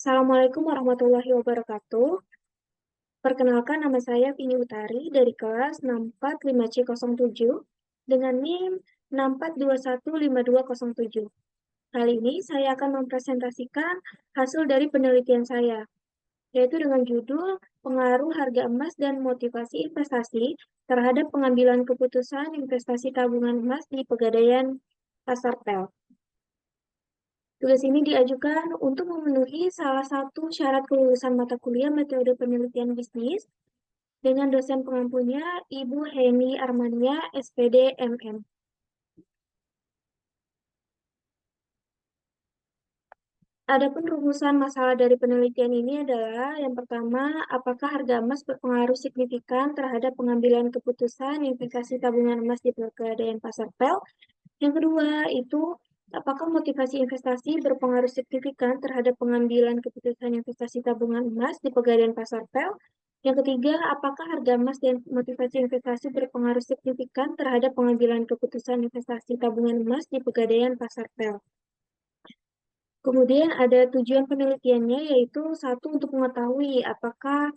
Assalamualaikum warahmatullahi wabarakatuh. Perkenalkan, nama saya Vini Utari dari kelas 645C07 dengan NIM 642152007. Kali ini saya akan mempresentasikan hasil dari penelitian saya, yaitu dengan judul Pengaruh Harga Emas dan Motivasi Investasi terhadap Pengambilan Keputusan Investasi Tabungan Emas di Pegadaian Pasar PEL. Tugas ini diajukan untuk memenuhi salah satu syarat kelulusan mata kuliah metode penelitian bisnis dengan dosen pengampunya Ibu Heni Armania, SPD, MM. Adapun rumusan masalah dari penelitian ini adalah yang pertama, apakah harga emas berpengaruh signifikan terhadap pengambilan keputusan investasi tabungan emas di Pegadaian Pasar PEL? Yang kedua, itu apakah motivasi investasi berpengaruh signifikan terhadap pengambilan keputusan investasi tabungan emas di Pegadaian Pasar PEL? Yang ketiga, apakah harga emas dan motivasi investasi berpengaruh signifikan terhadap pengambilan keputusan investasi tabungan emas di Pegadaian Pasar PEL? Kemudian ada tujuan penelitiannya, yaitu satu, untuk mengetahui apakah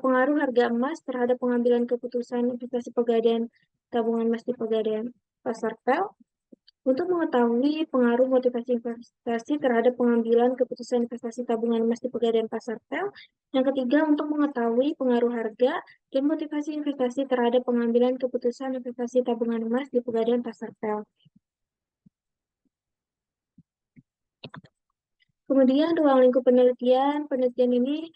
pengaruh harga emas terhadap pengambilan keputusan investasi Pegadaian tabungan emas di Pegadaian Pasar PEL. Untuk mengetahui pengaruh motivasi investasi terhadap pengambilan keputusan investasi tabungan emas di Pegadaian Pasar PEL. Yang ketiga, untuk mengetahui pengaruh harga dan motivasi investasi terhadap pengambilan keputusan investasi tabungan emas di Pegadaian Pasar PEL. Kemudian ruang lingkup penelitian. Penelitian ini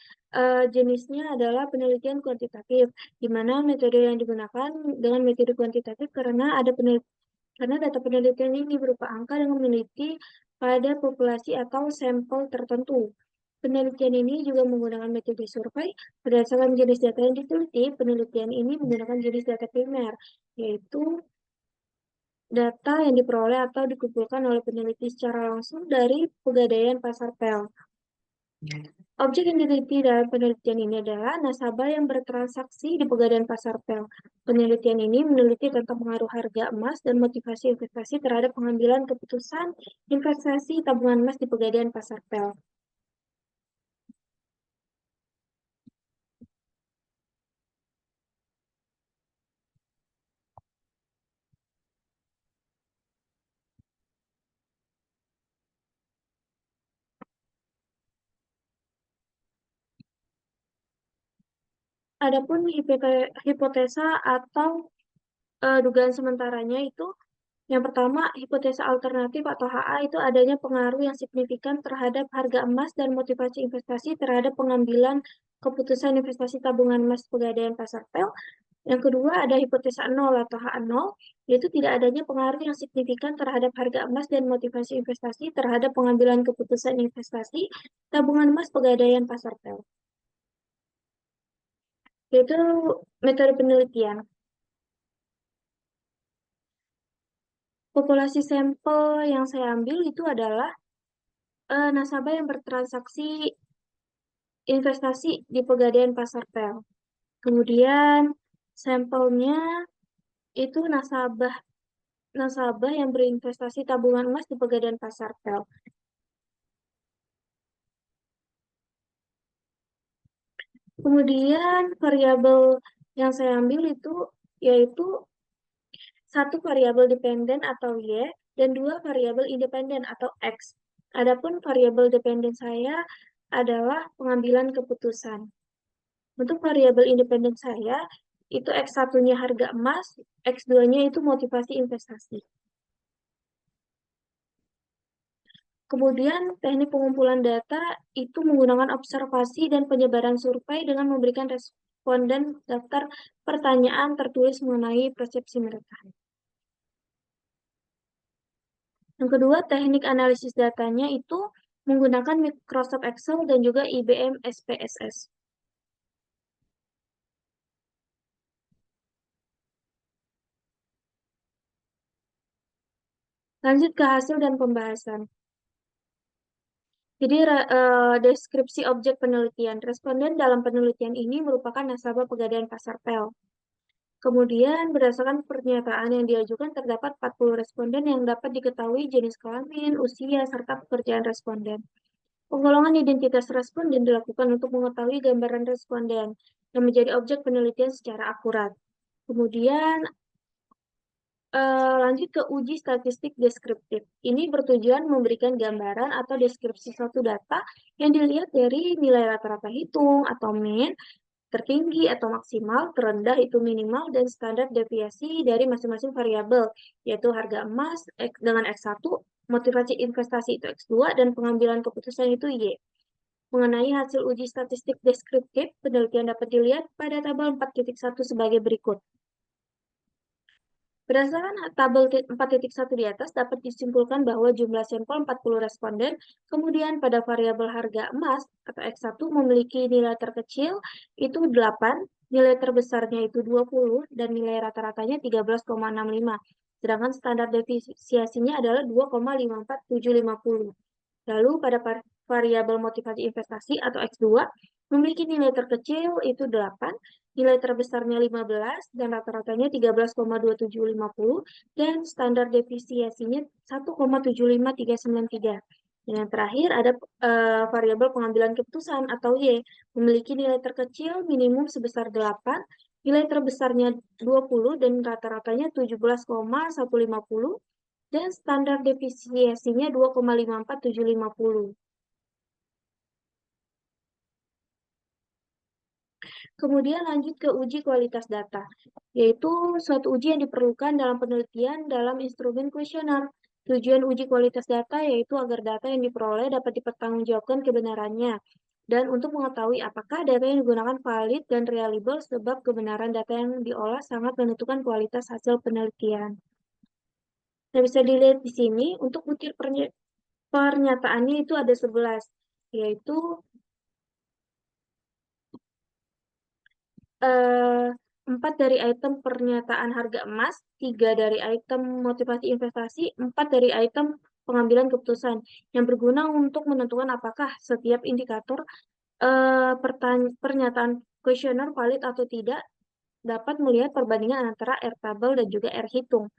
jenisnya adalah penelitian kuantitatif, di mana metode yang digunakan dengan metode kuantitatif karena data penelitian ini berupa angka dengan meneliti pada populasi atau sampel tertentu. Penelitian ini juga menggunakan metode survei. Berdasarkan jenis data yang diteliti, penelitian ini menggunakan jenis data primer, yaitu data yang diperoleh atau dikumpulkan oleh peneliti secara langsung dari Pegadaian Pasar PEL. Objek yang diteliti dalam penelitian ini adalah nasabah yang bertransaksi di Pegadaian Pasar PEL. Penelitian ini meneliti tentang pengaruh harga emas dan motivasi investasi terhadap pengambilan keputusan investasi tabungan emas di Pegadaian Pasar PEL. Adapun hipotesa atau dugaan sementaranya itu, yang pertama, hipotesa alternatif atau HA itu adanya pengaruh yang signifikan terhadap harga emas dan motivasi investasi terhadap pengambilan keputusan investasi tabungan emas Pegadaian Pasar PEL. Yang kedua, ada hipotesa nol atau HA0, yaitu tidak adanya pengaruh yang signifikan terhadap harga emas dan motivasi investasi terhadap pengambilan keputusan investasi tabungan emas Pegadaian Pasar PEL. Yaitu metode penelitian. Populasi sampel yang saya ambil itu adalah nasabah yang bertransaksi investasi di Pegadaian Pasar PEL. Kemudian sampelnya itu nasabah yang berinvestasi tabungan emas di Pegadaian Pasar PEL. Kemudian variabel yang saya ambil itu yaitu satu variabel dependen atau Y dan dua variabel independen atau X. Adapun variabel dependen saya adalah pengambilan keputusan. Untuk variabel independen saya, itu X1-nya harga emas, X2-nya itu motivasi investasi. Kemudian, teknik pengumpulan data itu menggunakan observasi dan penyebaran survei dengan memberikan responden daftar pertanyaan tertulis mengenai persepsi mereka. Yang kedua, teknik analisis datanya itu menggunakan Microsoft Excel dan juga IBM SPSS. Lanjut ke hasil dan pembahasan. Jadi, deskripsi objek penelitian. Responden dalam penelitian ini merupakan nasabah Pegadaian Pasar PEL. Kemudian, berdasarkan pernyataan yang diajukan, terdapat 40 responden yang dapat diketahui jenis kelamin, usia, serta pekerjaan responden. Penggolongan identitas responden dilakukan untuk mengetahui gambaran responden yang menjadi objek penelitian secara akurat. Kemudian lanjut ke uji statistik deskriptif. Ini bertujuan memberikan gambaran atau deskripsi suatu data yang dilihat dari nilai rata-rata hitung atau mean, tertinggi atau maksimal, terendah itu minimal, dan standar deviasi dari masing-masing variabel, yaitu harga emas dengan X1, motivasi investasi itu X2, dan pengambilan keputusan itu Y. Mengenai hasil uji statistik deskriptif, penelitian dapat dilihat pada tabel 4.1 sebagai berikut. Berdasarkan tabel 4.1 di atas, dapat disimpulkan bahwa jumlah sampel 40 responden, kemudian pada variabel harga emas atau X1 memiliki nilai terkecil itu 8, nilai terbesarnya itu 20, dan nilai rata-ratanya 13,65. Sedangkan standar deviasinya adalah 2,54750. Lalu pada variabel motivasi investasi atau X2 memiliki nilai terkecil itu 8, nilai terbesarnya 15, dan rata-ratanya 13,2750, dan standar deviasinya 1,75393. Dan yang terakhir ada variabel pengambilan keputusan atau Y, memiliki nilai terkecil minimum sebesar 8, nilai terbesarnya 20, dan rata-ratanya 17,150, dan standar deviasinya 2,54750. Kemudian lanjut ke uji kualitas data, yaitu suatu uji yang diperlukan dalam penelitian dalam instrumen kuesioner. Tujuan uji kualitas data yaitu agar data yang diperoleh dapat dipertanggungjawabkan kebenarannya, dan untuk mengetahui apakah data yang digunakan valid dan reliable sebab kebenaran data yang diolah sangat menentukan kualitas hasil penelitian. Nah, bisa dilihat di sini, untuk butir pernyataannya itu ada 11, yaitu 4 dari item pernyataan harga emas, 3 dari item motivasi investasi, 4 dari item pengambilan keputusan, yang berguna untuk menentukan apakah setiap indikator pernyataan kuesioner valid atau tidak, dapat melihat perbandingan antara R tabel dan juga R hitung.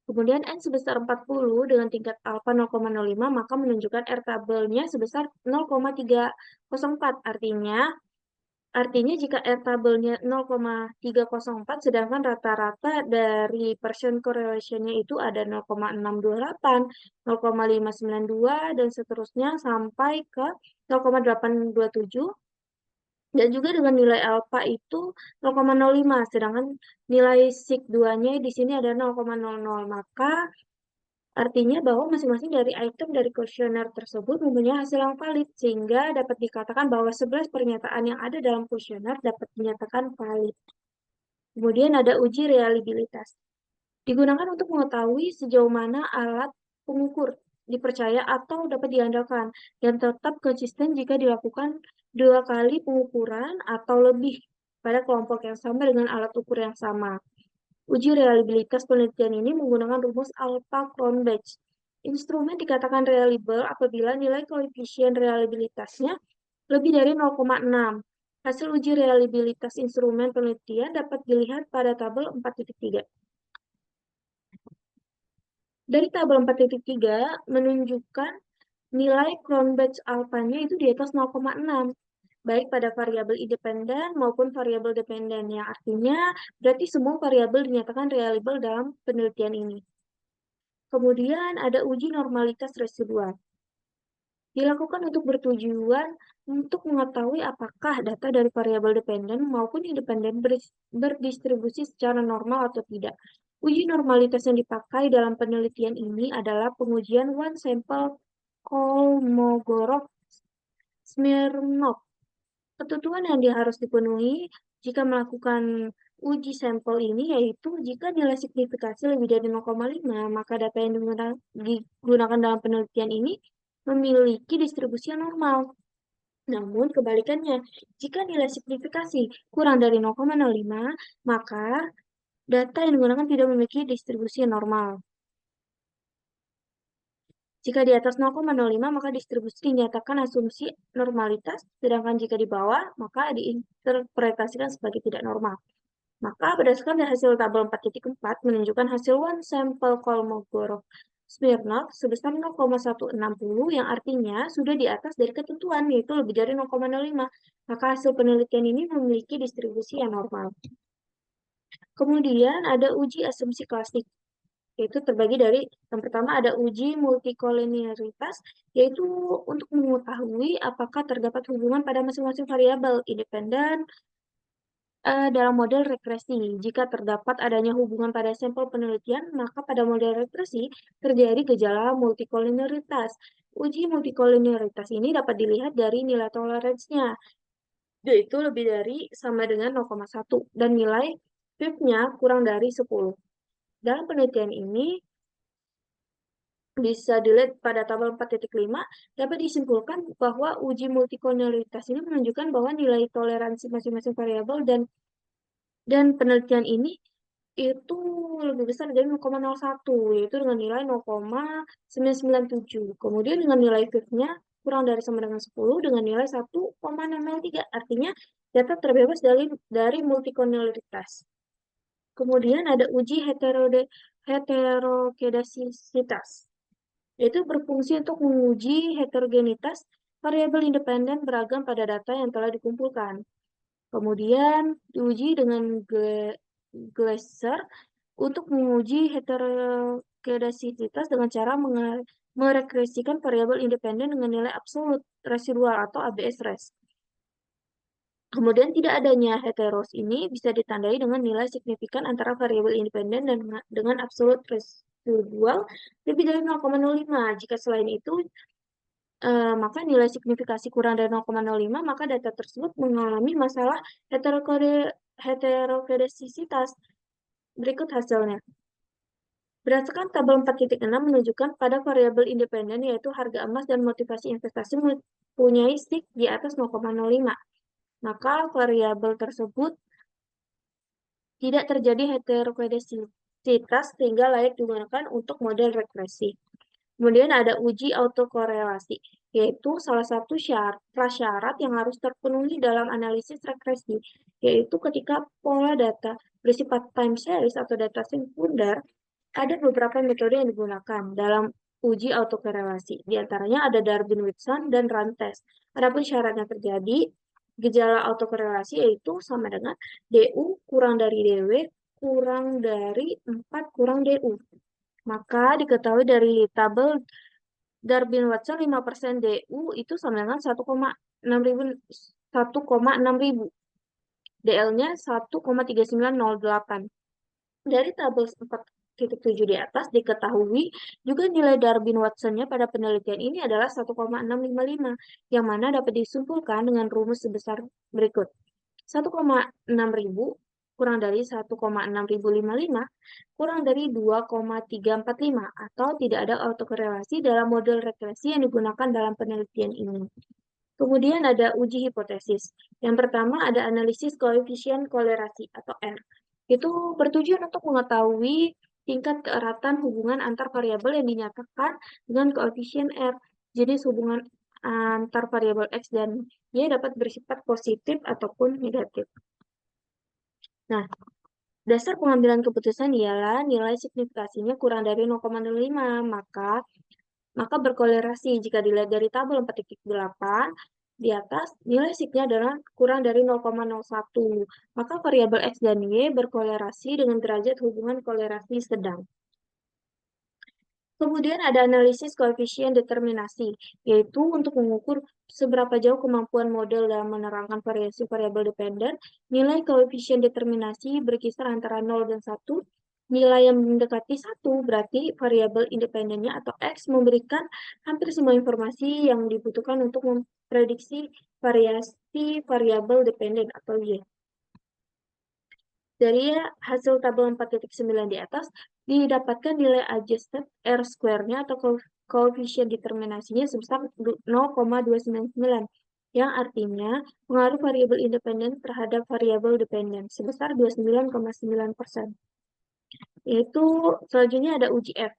Kemudian N sebesar 40 dengan tingkat alfa 0,05, maka menunjukkan R tabelnya sebesar 0,304. Artinya jika R tabelnya 0,304, sedangkan rata-rata dari Pearson correlation-nya itu ada 0,628, 0,592, dan seterusnya sampai ke 0,827. Dan juga dengan nilai alfa itu 0,05, sedangkan nilai sig2-nya di sini ada 0,00. Maka artinya bahwa masing-masing dari item dari kuesioner tersebut mempunyai hasil yang valid, sehingga dapat dikatakan bahwa 11 pernyataan yang ada dalam kuesioner dapat dinyatakan valid. Kemudian ada uji reliabilitas. Digunakan untuk mengetahui sejauh mana alat pengukur dipercaya atau dapat diandalkan, dan tetap konsisten jika dilakukan 2 kali pengukuran atau lebih pada kelompok yang sama dengan alat ukur yang sama. Uji reliabilitas penelitian ini menggunakan rumus Alpha-Cronbach. Instrumen dikatakan reliable apabila nilai koefisien reliabilitasnya lebih dari 0,6. Hasil uji reliabilitas instrumen penelitian dapat dilihat pada tabel 4.3. Dari tabel 4.3 menunjukkan nilai Cronbach alfanya itu di atas 0,6. Baik pada variabel independen maupun variabel dependen, yang artinya berarti semua variabel dinyatakan reliable dalam penelitian ini. Kemudian ada uji normalitas residual. Dilakukan untuk bertujuan untuk mengetahui apakah data dari variabel dependen maupun independen berdistribusi secara normal atau tidak. Uji normalitas yang dipakai dalam penelitian ini adalah pengujian one sample Kolmogorov-Smirnov. Ketentuan yang harus dipenuhi jika melakukan uji sampel ini yaitu jika nilai signifikasi lebih dari 0,5, maka data yang digunakan dalam penelitian ini memiliki distribusi yang normal. Namun kebalikannya, jika nilai signifikasi kurang dari 0,05, maka data yang digunakan tidak memiliki distribusi yang normal. Jika di atas 0,05, maka distribusi dinyatakan asumsi normalitas, sedangkan jika di bawah, maka diinterpretasikan sebagai tidak normal. Maka berdasarkan hasil tabel 4.4 menunjukkan hasil one sample Kolmogorov Smirnov sebesar 0,160 yang artinya sudah di atas dari ketentuan, yaitu lebih dari 0,05. Maka hasil penelitian ini memiliki distribusi yang normal. Kemudian ada uji asumsi klasik, yaitu terbagi dari yang pertama ada uji multikolinearitas, yaitu untuk mengetahui apakah terdapat hubungan pada masing-masing variabel independen dalam model regresi. Jika terdapat adanya hubungan pada sampel penelitian, maka pada model regresi terjadi gejala multikolinearitas. Uji multikolinearitas ini dapat dilihat dari nilai toleransinya, yaitu lebih dari sama dengan 0,1 dan nilai FIB-nya kurang dari 10. Dalam penelitian ini, bisa dilihat pada tabel 4.5, dapat disimpulkan bahwa uji multikolinearitas ini menunjukkan bahwa nilai toleransi masing-masing variabel dan penelitian ini itu lebih besar dari 0,01, yaitu dengan nilai 0,997. Kemudian dengan nilai FIB-nya kurang dari sama dengan 10 dengan nilai 1,603. Artinya data terbebas dari multikolinearitas. Kemudian ada uji heterokedasisitas, yaitu berfungsi untuk menguji heterogenitas variabel independen beragam pada data yang telah dikumpulkan. Kemudian diuji dengan Glaser untuk menguji heterokedasisitas dengan cara meregresikan variabel independen dengan nilai absolut residual atau ABS-RES. Kemudian tidak adanya heteros ini bisa ditandai dengan nilai signifikan antara variabel independen dan dengan absolut residual lebih dari 0,05. Jika selain itu, maka nilai signifikasi kurang dari 0,05, maka data tersebut mengalami masalah heterokedasisitas. Berikut hasilnya. Berdasarkan tabel 4.6 menunjukkan pada variabel independen yaitu harga emas dan motivasi investasi mempunyai SIG di atas 0,05. Maka variabel tersebut tidak terjadi heterokedasisitas sehingga layak digunakan untuk model regresi. Kemudian ada uji autokorelasi, yaitu salah satu prasyarat yang harus terpenuhi dalam analisis regresi, yaitu ketika pola data bersifat time series atau data sekunder, ada beberapa metode yang digunakan dalam uji autokorelasi. Di antaranya ada Darwin-Whitson dan Rantes. Adapun syaratnya terjadi, gejala autokorelasi yaitu sama dengan DU kurang dari DW kurang dari 4 kurang DU. Maka diketahui dari tabel Darwin-Watson 5% DU itu sama dengan 1,6 ribu. DL-nya 1,3908. Dari tabel 4.7 di atas diketahui juga nilai Darwin-Watson-nya pada penelitian ini adalah 1,655, yang mana dapat disimpulkan dengan rumus sebesar berikut. 1,6 ribu kurang dari 1,6055 kurang dari 2,345 atau tidak ada autokorelasi dalam model regresi yang digunakan dalam penelitian ini. Kemudian ada uji hipotesis. Yang pertama ada analisis koefisien kolerasi atau R. Itu bertujuan untuk mengetahui tingkat keeratan hubungan antar variabel yang dinyatakan dengan koefisien R. Jadi hubungan antar variabel X dan Y dapat bersifat positif ataupun negatif. Nah, dasar pengambilan keputusan ialah nilai signifikasinya kurang dari 0,05, maka berkolerasi. Jika dilihat dari tabel 4.8 di atas, nilai signya adalah kurang dari 0,01. Maka variabel X dan Y berkolerasi dengan derajat hubungan kolerasi sedang. Kemudian ada analisis koefisien determinasi, yaitu untuk mengukur seberapa jauh kemampuan model dalam menerangkan variasi variabel dependen. Nilai koefisien determinasi berkisar antara 0 dan 1. Nilai yang mendekati 1 berarti variabel independennya atau X memberikan hampir semua informasi yang dibutuhkan untuk memprediksi variasi variabel dependen atau Y. Dari hasil tabel 4.9 di atas, didapatkan nilai adjusted R square-nya atau koefisien determinasinya sebesar 0,299, yang artinya pengaruh variabel independen terhadap variabel dependen sebesar 29,9%. Yaitu selanjutnya ada uji F.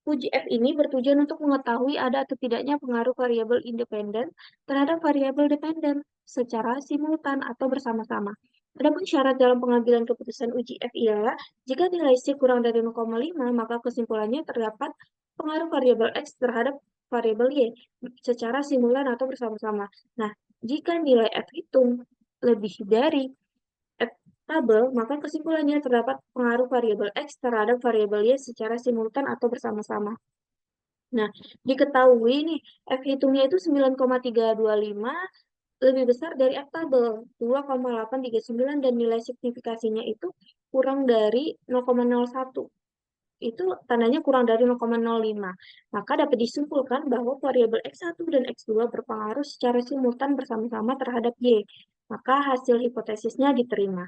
Uji F ini bertujuan untuk mengetahui ada atau tidaknya pengaruh variabel independen terhadap variabel dependen secara simultan atau bersama-sama. Adapun syarat dalam pengambilan keputusan uji F ialah jika nilai C kurang dari 0,5, maka kesimpulannya terdapat pengaruh variabel X terhadap variabel Y secara simulan atau bersama-sama. Nah, jika nilai F hitung lebih dari F tabel, maka kesimpulannya terdapat pengaruh variabel X terhadap variabel Y secara simultan atau bersama-sama. Nah, diketahui nih, F hitungnya itu 9,325 lebih besar dari F tabel 2,839 dan nilai signifikasinya itu kurang dari 0,01. Itu tandanya kurang dari 0,05. Maka dapat disimpulkan bahwa variabel X1 dan X2 berpengaruh secara simultan bersama-sama terhadap Y. Maka hasil hipotesisnya diterima.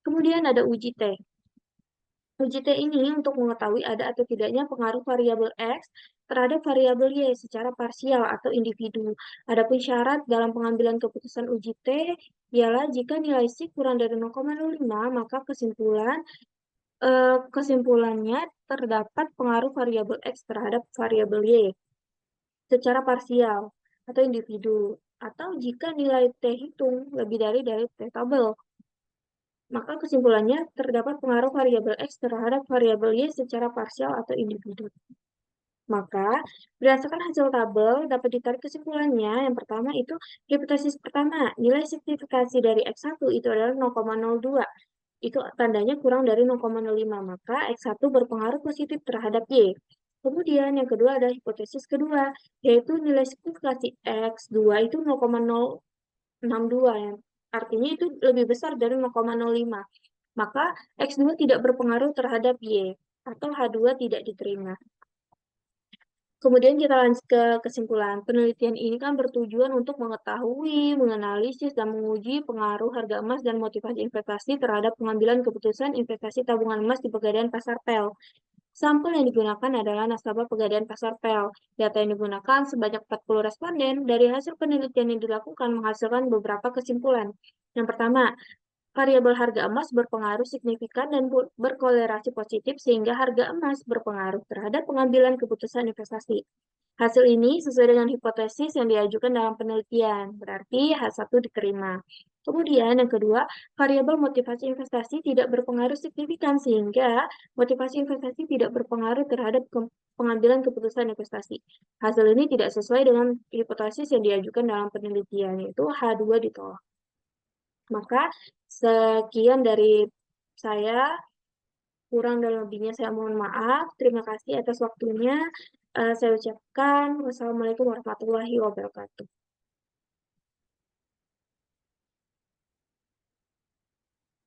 Kemudian ada uji T. Uji T ini untuk mengetahui ada atau tidaknya pengaruh variabel X terhadap variabel Y secara parsial atau individu. Adapun syarat dalam pengambilan keputusan uji T ialah jika nilai C kurang dari 0,05, maka kesimpulannya terdapat pengaruh variabel X terhadap variabel Y secara parsial atau individu. Atau jika nilai T hitung lebih dari T tabel, maka kesimpulannya terdapat pengaruh variabel X terhadap variabel Y secara parsial atau individu. Maka, berdasarkan hasil tabel, dapat ditarik kesimpulannya. Yang pertama itu, hipotesis pertama, nilai signifikasi dari X1 itu adalah 0,02. Itu tandanya kurang dari 0,05, maka X1 berpengaruh positif terhadap Y. Kemudian yang kedua ada hipotesis kedua, yaitu nilai signifikasi X2 itu 0,062, ya. Artinya itu lebih besar dari 0,05. Maka X2 tidak berpengaruh terhadap Y, atau H2 tidak diterima. Kemudian kita lanjut ke kesimpulan. Penelitian ini kan bertujuan untuk mengetahui, menganalisis, dan menguji pengaruh harga emas dan motivasi investasi terhadap pengambilan keputusan investasi tabungan emas di Pegadaian Pasar PEL. Sampel yang digunakan adalah nasabah Pegadaian Pasar PEL. Data yang digunakan sebanyak 40 responden. Dari hasil penelitian yang dilakukan menghasilkan beberapa kesimpulan. Yang pertama, variabel harga emas berpengaruh signifikan dan berkolerasi positif sehingga harga emas berpengaruh terhadap pengambilan keputusan investasi. Hasil ini sesuai dengan hipotesis yang diajukan dalam penelitian, berarti H1 diterima. Kemudian yang kedua, variabel motivasi investasi tidak berpengaruh signifikan sehingga motivasi investasi tidak berpengaruh terhadap pengambilan keputusan investasi. Hasil ini tidak sesuai dengan hipotesis yang diajukan dalam penelitian, yaitu H2 ditolak. Maka sekian dari saya, kurang dan lebihnya saya mohon maaf. Terima kasih atas waktunya. Saya ucapkan wassalamualaikum warahmatullahi wabarakatuh.